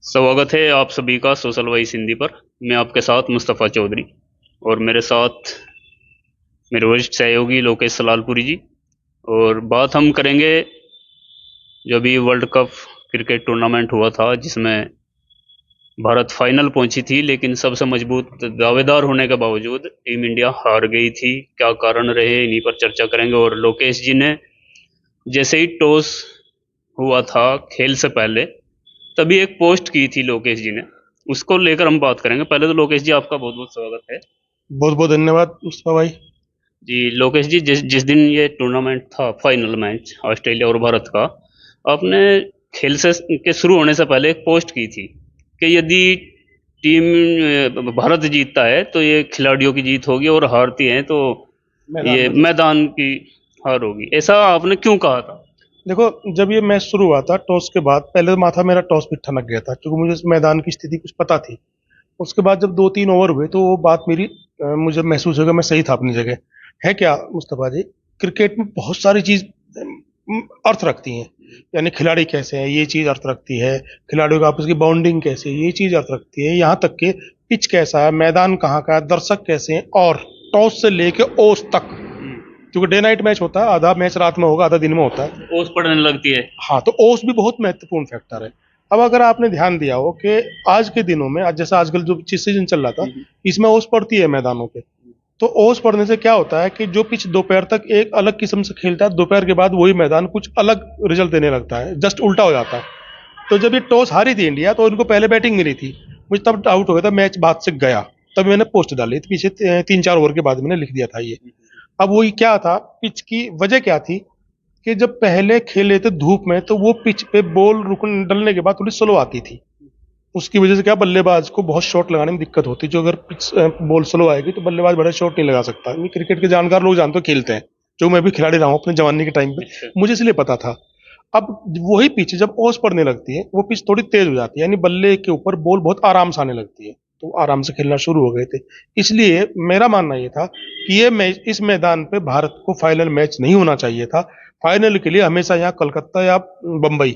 स्वागत है आप सभी का सोशल वॉइस हिंदी पर। मैं आपके साथ मुस्तफ़ा चौधरी और मेरे साथ मेरे वरिष्ठ सहयोगी लोकेश सलालपुरी जी। और बात हम करेंगे जो अभी वर्ल्ड कप क्रिकेट टूर्नामेंट हुआ था जिसमें भारत फाइनल पहुंची थी, लेकिन सबसे मजबूत दावेदार होने के बावजूद टीम इंडिया हार गई थी। क्या कारण रहे, इन्हीं पर चर्चा करेंगे। और लोकेश जी ने जैसे ही टॉस हुआ था खेल से पहले, तभी एक पोस्ट की थी लोकेश जी ने, उसको लेकर हम बात करेंगे। पहले तो लोकेश जी आपका बहुत बहुत स्वागत है। बहुत बहुत धन्यवाद मुस्तफा भाई। जी लोकेश जी, जिस जिस दिन ये टूर्नामेंट था, फाइनल मैच ऑस्ट्रेलिया और भारत का, आपने खेल से के शुरू होने से पहले एक पोस्ट की थी कि यदि टीम भारत जीतता है तो ये खिलाड़ियों की जीत होगी और हारती है तो मैदान ये में मैदान की हार होगी। ऐसा आपने क्यों कहा था? देखो, जब ये मैच शुरू हुआ था टॉस के बाद, पहले तो माथा मेरा टॉस पे ठनक गया था क्योंकि मुझे इस मैदान की स्थिति कुछ पता थी। उसके बाद जब 2-3 ओवर हुए तो वो बात मेरी मुझे महसूस होगा मैं सही था अपनी जगह। है क्या मुस्तफा जी, क्रिकेट में बहुत सारी चीज अर्थ रखती हैं। यानी खिलाड़ी कैसे हैं ये चीज अर्थ रखती है, खिलाड़ियों की आपस की बाउंडिंग कैसी है ये चीज अर्थ रखती है, यहाँ तक कि पिच कैसा है, मैदान कहाँ का है, दर्शक कैसे हैं, और टॉस से लेके ओस तक। क्योंकि डे नाइट मैच होता है, आधा मैच रात में होगा आधा दिन में होता है। ओस पड़ने लगती है। हाँ, तो ओस भी बहुत महत्वपूर्ण फैक्टर है। अब अगर आपने ध्यान दिया हो कि आज के दिनों में, आज जैसा आजकल जो पिच सीजन चल रहा था, इसमें ओस पड़ती है मैदानों पे। तो ओस पड़ने से क्या होता है कि जो पिच दोपहर तक एक अलग किस्म से खेलता है, दोपहर के बाद वही मैदान कुछ अलग रिजल्ट देने लगता है, जस्ट उल्टा हो जाता है। तो जब ये टॉस हारी थी इंडिया तो इनको पहले बैटिंग मिली थी। मुझे तब डाउट हो गया था, मैच बात से गया। तब मैंने पोस्ट डाली थी पीछे 3-4 ओवर के बाद मैंने लिख दिया था ये। अब वही क्या था, पिच की वजह क्या थी कि जब पहले खेले थे धूप में तो वो पिच पे बॉल रुकने डलने के बाद थोड़ी स्लो आती थी। उसकी वजह से क्या, बल्लेबाज को बहुत शॉट लगाने में दिक्कत होती। जो अगर पिच बॉल स्लो आएगी तो बल्लेबाज बड़ा शॉट नहीं लगा सकता। ये क्रिकेट के जानकार लोग जानते हो, खेलते हैं, जो मैं भी खिलाड़ी रहा हूँ अपने जवानी के टाइम पे, मुझे इसलिए पता था। अब वही पिच जब ओस पड़ने लगती है वो पिच थोड़ी तेज हो जाती है, यानी बल्ले के ऊपर बॉल बहुत आराम से आने लगती है, तो आराम से खेलना शुरू हो गए थे। इसलिए मेरा मानना ये था कि ये मैच इस मैदान पे भारत को फाइनल मैच नहीं होना चाहिए था। फाइनल के लिए हमेशा यहाँ कलकत्ता या बंबई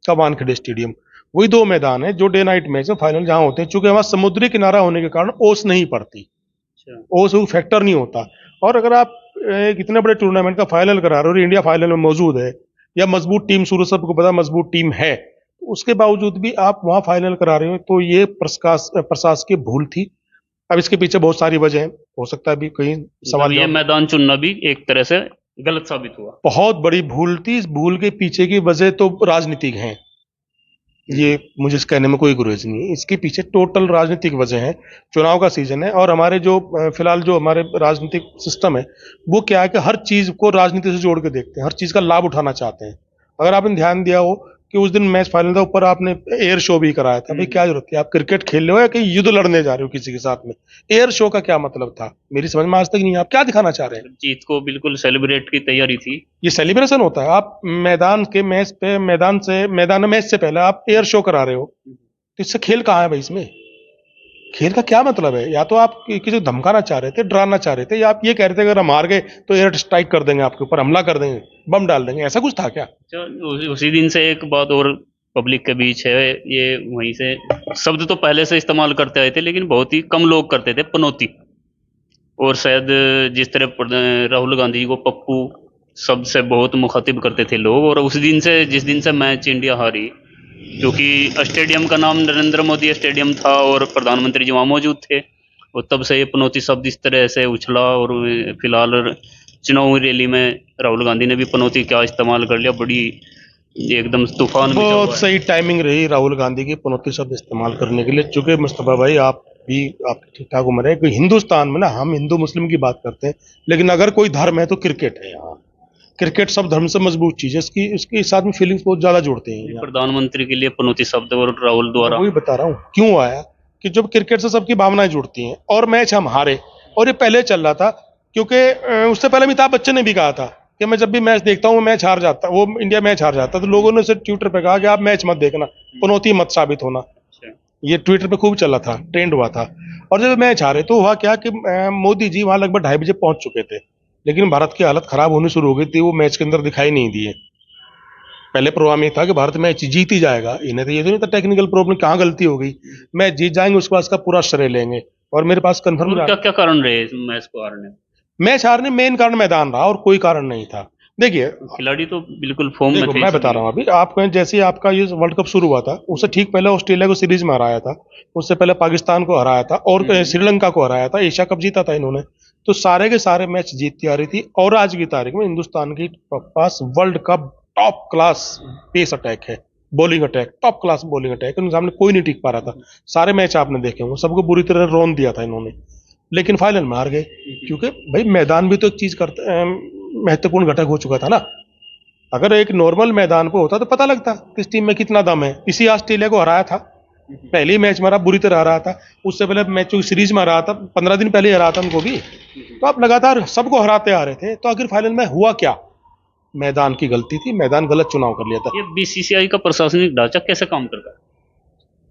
का वानखेड़े स्टेडियम, वही दो मैदान है जो डे नाइट मैच में फाइनल जहाँ होते हैं। चूंकि हमारा समुद्री किनारा होने के कारण ओस नहीं पड़ती, ओस वो फैक्टर नहीं होता। और अगर आप एक इतने बड़े टूर्नामेंट का फाइनल करा रहे हो और इंडिया फाइनल में मौजूद है, या मजबूत टीम शुरू सबको पता मजबूत टीम है, तो उसके बावजूद भी आप वहां फाइनल करा रहे हो, तो ये प्रशासकीय भूल थी। अब इसके पीछे बहुत सारी वजह है, हो सकता है भी कहीं मतलब सवाल ये जवाब। मैदान चुनना भी एक तरह से गलत साबित हुआ। बहुत बड़ी भूल थी, इस भूल के पीछे की वजह तो राजनीतिक है। ये मुझे इस कहने में कोई गुरेज नहीं है, इसके पीछे टोटल राजनीतिक वजह है। चुनाव का सीजन है और हमारे जो फिलहाल जो हमारे राजनीतिक सिस्टम है, वो क्या है कि हर चीज को राजनीति से जोड़ के देखते हैं, हर चीज का लाभ उठाना चाहते हैं। अगर आपने ध्यान दिया हो कि उस दिन मैच फाइनल था, ऊपर आपने एयर शो भी कराया था। भाई क्या जरूरत थी, आप क्रिकेट खेल रहे हो या कहीं युद्ध लड़ने जा रहे हो किसी के साथ में? एयर शो का क्या मतलब था, मेरी समझ में आज तक नहीं है। आप क्या दिखाना चाह रहे हैं? जीत को बिल्कुल सेलिब्रेट की तैयारी थी। ये सेलिब्रेशन होता है? आप मैदान के मैच पे, मैदान में मैच से पहले आप एयर शो करा रहे हो, तो इससे खेल कहाँ है भाई? इसमें खेल का क्या मतलब है? या तो आप किसी को धमकाना चाह रहे थे, डराना चाह रहे थे, या आप ये कह रहे थे अगर हम हार गए तो एयर स्ट्राइक कर देंगे, आपके ऊपर हमला कर देंगे, बम डाल देंगे, ऐसा कुछ था क्या? उसी दिन से एक बात और पब्लिक के बीच है, ये वहीं से शब्द तो पहले से इस्तेमाल करते आए थे लेकिन बहुत ही कम लोग करते थे, पनौती। और शायद जिस तरह राहुल गांधी जी को पप्पू शब्द से बहुत मुखातिब करते थे लोग। और उस दिन से, जिस दिन से मैच इंडिया हारी, क्योंकि स्टेडियम का नाम नरेंद्र मोदी स्टेडियम था और प्रधानमंत्री जी वहाँ मौजूद थे, और तब से ये पनौती शब्द इस तरह से उछला। और फिलहाल चुनावी रैली में राहुल गांधी ने भी पनौती क्या इस्तेमाल कर लिया, बड़ी एकदम तूफान मचा बहुत हुआ है। सही टाइमिंग रही राहुल गांधी की पनौती शब्द इस्तेमाल करने के लिए। चूंकि मुस्तफा भाई आप भी आपकी ठीक ठाक उम्र है, कि हिंदुस्तान में ना हम हिंदू मुस्लिम की बात करते हैं, लेकिन अगर कोई धर्म है तो क्रिकेट है यहाँ। क्रिकेट सब धर्म से मजबूत चीज है, इसकी इसके साथ में फीलिंग्स बहुत ज्यादा जुड़ते हैं यहाँ। प्रधानमंत्री के लिए पनौती शब्द और राहुल मैं द्वारा। वही बता रहा हूँ क्यों आया, कि जब क्रिकेट से सबकी भावनाएं जुड़ती हैं और मैच हम हारे, और ये पहले चल रहा था। क्योंकि उससे पहले अमिताभ बच्चन ने भी कहा था कि मैं जब भी मैच देखता हूँ, मैच हार जाता, वो इंडिया मैच हार जाता, तो लोगों ने उसे ट्विटर पे कहा कि आप मैच मत देखना, पनौती मत साबित होना। अच्छा। ये ट्विटर पे खूब चला था, ट्रेंड हुआ था। और जब मैच हारे तो हुआ क्या कि मोदी जी वहां लगभग 2:30 बजे पहुंच चुके थे, लेकिन भारत की हालत खराब होनी शुरू हो गई थी, वो मैच के अंदर दिखाई नहीं दिए। पहले प्रोग्राम ये था कि भारत मैच जीत ही जाएगा, इन्हें तो ये तो नहीं था टेक्निकल प्रॉब्लम कहाँ गलती हो गई, मैच जीत जाएंगे उसके बाद इसका पूरा श्रेय लेंगे। और मेरे पास कंफर्म और क्या क्या कारण रहे इस मैच को हारने में? मैच हारने मेन कारण मैदान रहा और कोई कारण नहीं था। देखिए खिलाड़ी तो बिल्कुल फॉर्म में देखो थे मैं इस बता रहा समय। हूँ अभी आपको, जैसे आपका ये वर्ल्ड कप शुरू हुआ था उससे ठीक पहले ऑस्ट्रेलिया को सीरीज में हराया था, उससे पहले पाकिस्तान को हराया था और श्रीलंका को हराया था, एशिया कप जीता था इन्होंने। तो सारे के सारे मैच जीतती आ रही थी और आज की तारीख में हिंदुस्तान की पास world cup top class pace attack है, bowling attack, top class bowling attack, उनके सामने कोई नहीं टिक पा रहा था। सारे मैच आपने देखे होंगे, सबको बुरी तरह रौन दिया था इन्होंने, लेकिन फाइनल में हार गए। क्योंकि भाई मैदान भी तो एक चीज करता महत्वपूर्ण घटक हो चुका था ना। अगर एक नॉर्मल मैदान पे होता तो पता लगता किस टीम में कितना दम है। इसी ऑस्ट्रेलिया को हराया था, पहले ही मैच में हरा, बुरी तरह हराया था। उससे पहले मैचों की सीरीज में हराया था, 15 दिन पहले ही हराया था उनको भी। तो आप लगातार सबको हराते आ रहे थे, तो आखिर फाइनल में हुआ क्या? मैदान की गलती थी, मैदान गलत चुनाव कर लिया था। ये बीसीसीआई का प्रशासनिक ढांचा कैसे काम करता है?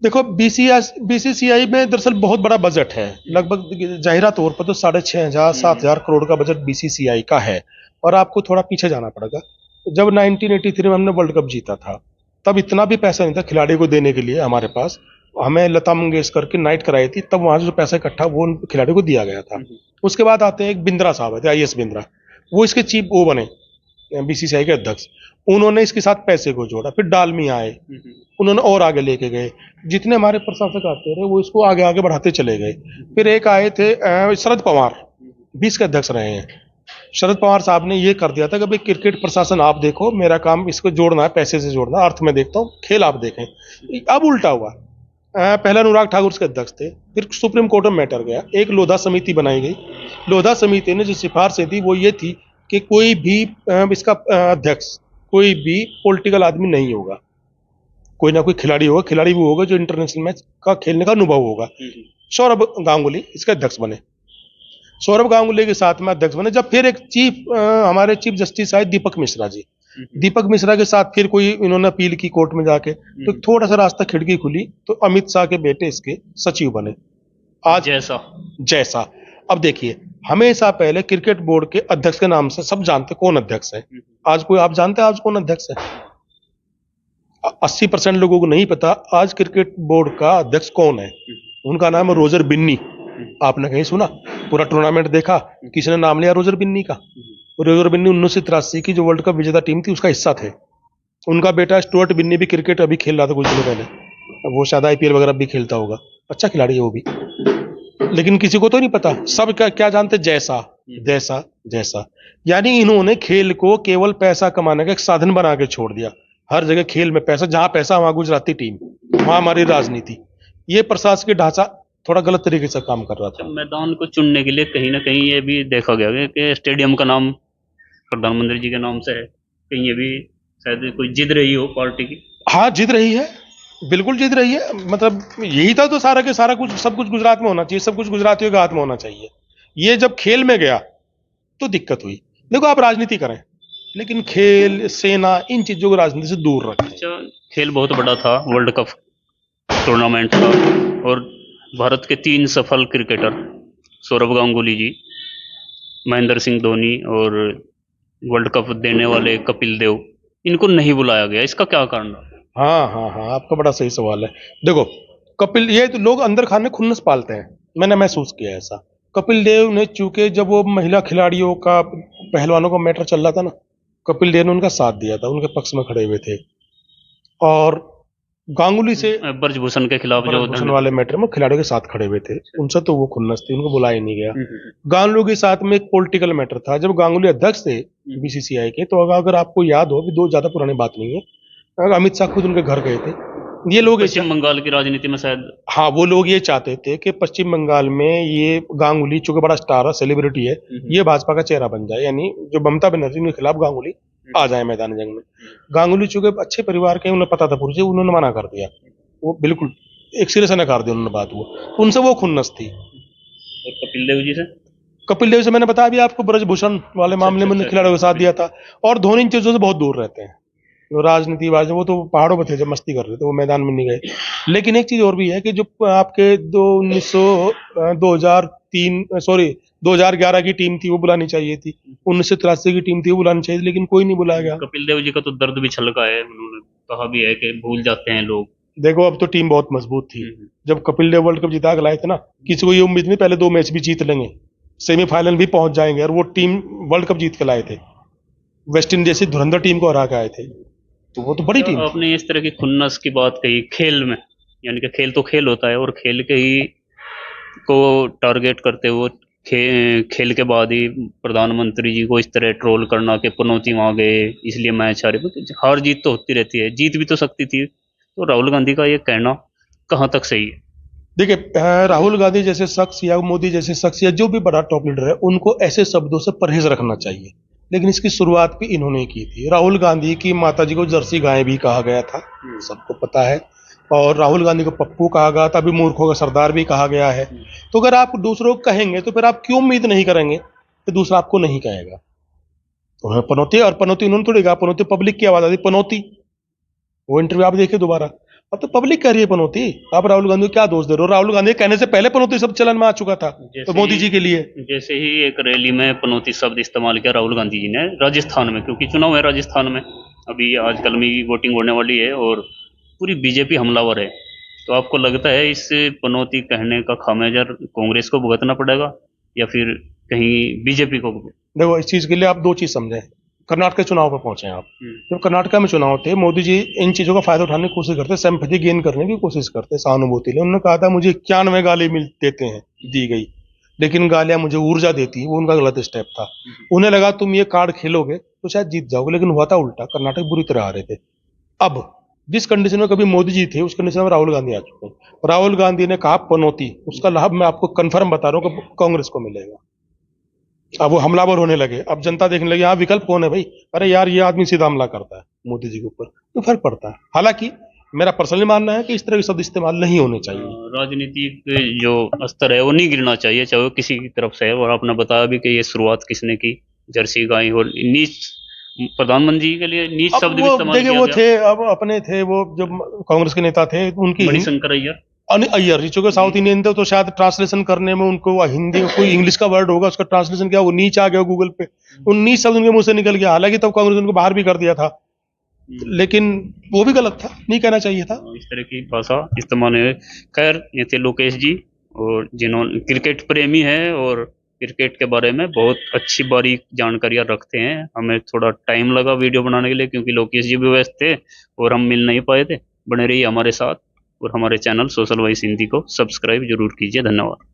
देखो बीसीसीआई में दरअसल बहुत बड़ा बजट है, लगभग जाहिरा तौर पर तो 6,500 7,000 करोड़ का बजट बीसीसीआई का है। और आपको थोड़ा पीछे जाना पड़ेगा, जब 1983 में हमने वर्ल्ड कप जीता था तब इतना भी पैसा नहीं था खिलाड़ी को देने के लिए हमारे पास। हमें लता मंगेशकर की नाइट कराई थी, तब वहां से जो पैसा इकट्ठा वो उन खिलाड़ी को दिया गया था। उसके बाद आते हैं एक बिंद्रा साहब थे, आईएएस बिंद्रा, वो इसके चीफ वो बने बीसीसीआई के अध्यक्ष। उन्होंने इसके साथ पैसे को जोड़ा, फिर डालमिया आए, उन्होंने और आगे लेके गए। जितने हमारे प्रशासक आते रहे वो इसको आगे आगे बढ़ाते चले गए। फिर एक आए थे शरद पवार, 20 के अध्यक्ष रहे हैं। शरद पवार साहब ने ये कर दिया था कि भाई क्रिकेट प्रशासन आप देखो, मेरा काम इसको जोड़ना है, पैसे से जोड़ना, अर्थ में देखता हूँ, खेल आप देखें। अब उल्टा हुआ, पहला अनुराग ठाकुर उसके अध्यक्ष थे, फिर सुप्रीम कोर्ट में मैटर गया, एक लोधा समिति बनाई गई। लोधा समिति ने जो सिफारिशें दी वो ये थी कि कोई भी इसका अध्यक्ष कोई भी पॉलिटिकल आदमी नहीं होगा, कोई ना कोई खिलाड़ी होगा, खिलाड़ी भी होगा जो इंटरनेशनल मैच का खेलने का अनुभव होगा। सौरभ गांगुली इसके अध्यक्ष बने, सौरभ गांगुली के साथ में अध्यक्ष बने। जब फिर एक हमारे चीफ जस्टिस आए दीपक मिश्रा जी, दीपक मिश्रा के साथ फिर कोई इन्होंने अपील की कोर्ट में जाके, तो थोड़ा सा रास्ता खिड़की खुली, तो अमित शाह के बेटे इसके सचिव बने आज जैसा। अब देखिए, हमेशा पहले क्रिकेट बोर्ड के अध्यक्ष के नाम से सब जानते कौन अध्यक्ष है। आज कोई आप जानते हैं आज कौन अध्यक्ष है? 80% लोगों को नहीं पता आज क्रिकेट बोर्ड का अध्यक्ष कौन है। उनका नाम है रोजर बिन्नी। आपने कहीं सुना? पूरा टूर्नामेंट देखा, किसने नाम लिया रोजर बिन्नी का? रोजर बिन्नी 1983 की जो वर्ल्ड कप विजेता टीम थी उसका हिस्सा थे। उनका बेटा स्टुअर्ट बिन्नी भी क्रिकेट अभी खेल रहा था कुछ दिनों पहले, वो शायद आईपीएल वगैरह भी खेलता होगा, अच्छा खिलाड़ी है वो भी, लेकिन किसी को तो नहीं पता। सब क्या जानते? जैसा जैसा जैसा। यानी इन्होंने खेल को केवल पैसा कमाने का एक साधन बना के छोड़ दिया। हर जगह खेल में पैसा, जहां पैसा वहां गुजराती टीम, वहां हमारी राजनीति। ये प्रशासकीय ढांचा थोड़ा गलत तरीके से काम कर रहा था। मैदान को चुनने के लिए कहीं ना कहीं ये भी देखा गया कि स्टेडियम का नाम प्रधानमंत्री जी के नाम से है, कहीं ये भी शायद कोई जिद रही हो पार्टी की। हाँ जिद रही है, बिल्कुल जिद रही है। मतलब यही था तो सारा के सारा कुछ, सब कुछ गुजरात में होना चाहिए, सब कुछ गुजरातियों के हाथ में होना चाहिए। ये जब खेल में गया तो दिक्कत हुई। देखो आप राजनीति करें, लेकिन खेल, सेना, इन चीजों को राजनीति से दूर रखें। अच्छा, खेल बहुत बड़ा था, वर्ल्ड कप टूर्नामेंट था, और भारत के 3 सफल क्रिकेटर सौरभ गांगुली जी, महेंद्र सिंह धोनी और वर्ल्ड कप देने वाले कपिल देव, इनको नहीं बुलाया गया, इसका क्या कारण है? हाँ, आपका बड़ा सही सवाल है। देखो कपिल, ये तो लोग अंदर खाने खुन्नस पालते हैं, मैंने महसूस किया ऐसा। कपिल देव ने, चूंकि जब वो महिला खिलाड़ियों का, पहलवानों का मैटर चल रहा था ना, कपिल देव ने उनका साथ दिया था, उनके पक्ष में खड़े हुए थे। और गांगुली से ब्रजभूषण के खिलाफ जो ब्रजभूषण वाले मैटर में खिलाड़ियों के साथ खड़े हुए थे, उनसे तो वो खुन्नस थी, उनको बुलाया नहीं गया। गांगुली के साथ में एक पॉलिटिकल मैटर था, जब गांगुली अध्यक्ष थे बीसीसीआई के, तो अगर आपको याद हो, अभी दो ज्यादा पुरानी बात नहीं है, अमित शाह खुद उनके घर गए थे। ये लोग पश्चिम बंगाल की राजनीति में शायद, हाँ, वो लोग ये चाहते थे कि पश्चिम बंगाल में ये गांगुली, चूंकि बड़ा स्टार है, सेलिब्रिटी है, ये भाजपा का चेहरा बन जाए, यानी जो ममता बनर्जी के खिलाफ गांगुली आ जाए मैदान जंग में। गांगुली चूंकि अच्छे परिवार के, उन्हें पता था पूरी, उन्होंने मना कर दिया, वो बिल्कुल एक सिरे से नकार दिया उन्होंने बात। वो उनसे वो खुन्नस थी। और कपिल देव से मैंने बताया भी आपको, ब्रजभूषण वाले मामले में खिलाड़ियों के साथ दिया था। और धोनी इन चीजों से बहुत दूर रहते हैं, जो राजनीति वाले, वो तो पहाड़ों पर थे जब मस्ती कर रहे थे, वो मैदान में नहीं गए। लेकिन एक चीज और भी है कि जो आपके 2003 2011 की टीम थी वो बुलानी चाहिए थी, 1983 की टीम थी वो बुलानी चाहिए थी, लेकिन कोई नहीं बुलाया गया। कपिल देव जी का तो दर्द भी छलका है, उन्होंने कहा भी है कि भूल जाते हैं लोग। देखो अब तो टीम बहुत मजबूत थी। जब कपिल देव वर्ल्ड कप जिता के लाए थे ना, किसी को ये उम्मीद नहीं पहले 2 मैच भी जीत लेंगे, सेमीफाइनल भी पहुंच जाएंगे, और वो टीम वर्ल्ड कप जीत के लाए थे, वेस्ट इंडीज जैसी धुरंधर टीम को हरा के आए थे, तो वो तो बड़ी टीम थी। आपने इस तरह की खुन्नस की बात कही खेल में, यानी कि खेल तो खेल होता है और खेल के ही को टारगेट करते हुए खेल के बाद ही प्रधानमंत्री जी को इस तरह ट्रोल करना कि पनौती वहां गए इसलिए मैच हारे। हार जीत तो होती रहती है, जीत भी तो सकती थी। तो राहुल गांधी का ये कहना कहाँ तक सही है? देखिए, राहुल गांधी जैसे शख्स या मोदी जैसे शख्स या जो भी बड़ा टॉप लीडर है, उनको ऐसे शब्दों से परहेज रखना चाहिए, लेकिन इसकी शुरुआत भी इन्होंने की थी। राहुल गांधी की माताजी को जर्सी गाय भी कहा गया था, सबको पता है, और राहुल गांधी को पप्पू कहा गया था, अभी मूर्खों का सरदार भी कहा गया है। तो अगर आप दूसरों को कहेंगे तो फिर आप क्यों उम्मीद नहीं करेंगे कि दूसरा आपको नहीं कहेगा? तो पनौती, और पनौती उन्होंने थोड़ी कहा, पनौती पब्लिक की आवाज आती पनौती, वो इंटरव्यू आप देखिए दोबारा। अब तो पब्लिक कह रही है पनौती, आप राहुल गांधी को क्या दोष दे रहे हो? राहुल गांधी के कहने से पहले पनौती सब चलन में आ चुका था, तो मोदी जी के लिए। जैसे ही एक रैली में पनौती शब्द इस्तेमाल किया राहुल गांधी जी ने राजस्थान में, क्योंकि चुनाव है राजस्थान में, अभी आजकल में वोटिंग होने वाली है और पूरी बीजेपी हमलावर है, तो आपको लगता है इस पनौती कहने का खामियाजा कांग्रेस को भुगतना पड़ेगा या फिर कहीं बीजेपी को? देखो, इस चीज के लिए आप 2 चीज समझें। कर्नाटक के चुनाव पर पहुंचे आप, जब कर्नाटक में चुनाव थे, मोदी जी इन चीजों का फायदा उठाने की कोशिश करते, सिंपैथी गेन करने की कोशिश करते, सहानुभूति लिए। उन्होंने कहा था मुझे 91 गाली मिल देते हैं, दी गई, लेकिन गालियां मुझे ऊर्जा देती है, वो उनका गलत स्टेप था। उन्हें लगा तुम ये कार्ड खेलोगे तो शायद जीत जाओगे, लेकिन हुआ था उल्टा, कर्नाटक बुरी तरह आ रहे थे। अब जिस कंडीशन में कभी मोदी जी थे, उस कंडीशन में राहुल गांधी आ चुके हैं। राहुल गांधी ने कहा पनौती, उसका लाभ मैं आपको कंफर्म बता रहा हूँ कि कांग्रेस को मिलेगा। अब वो हमलावर होने लगे, अब जनता देखने लगी यहाँ विकल्प कौन है भाई, अरे यार ये आदमी सीधा हमला करता है मोदी जी के ऊपर, तो फर्क पड़ता है। हालांकि मेरा पर्सनली मानना है कि इस तरह के शब्द इस्तेमाल नहीं होने चाहिए। राजनीतिक जो स्तर है वो नहीं गिरना चाहिए, चाहे वो किसी की तरफ से है। और आपने बताया भी कि ये शुरुआत किसने की, जर्सी गाय, और नीच प्रधानमंत्री जी के लिए नीच शब्द भी इस्तेमाल देखिए किया वो गया। थे, अब अपने थे वो जो कांग्रेस के नेता थे, उनकी मणिशंकर अय्यर, अय्यर जी, चूंकि साउथ इंडियन थे तो शायद ट्रांसलेशन करने में उनको हिंदी कोई इंग्लिश का वर्ड होगा, उसका ट्रांसलेशन क्या, वो नीच आ गया गूगल पे, उन नीच शब्द उनके मुंह से निकल गया। हालांकि तब कांग्रेस उनको बाहर भी कर दिया था, लेकिन वो भी गलत था, नहीं कहना चाहिए था। इस तरह की भाषा इस्तेमाल है। खैर, ये थे लोकेश जी, और जिन्होंने क्रिकेट प्रेमी है और क्रिकेट के बारे में बहुत अच्छी बारीक जानकारियाँ रखते हैं। हमें थोड़ा टाइम लगा वीडियो बनाने के लिए, क्योंकि लोकेश जी भी व्यस्त थे और हम मिल नहीं पाए थे। बने रहिए हमारे साथ, और हमारे चैनल सोशल वॉइस हिंदी को सब्सक्राइब जरूर कीजिए। धन्यवाद।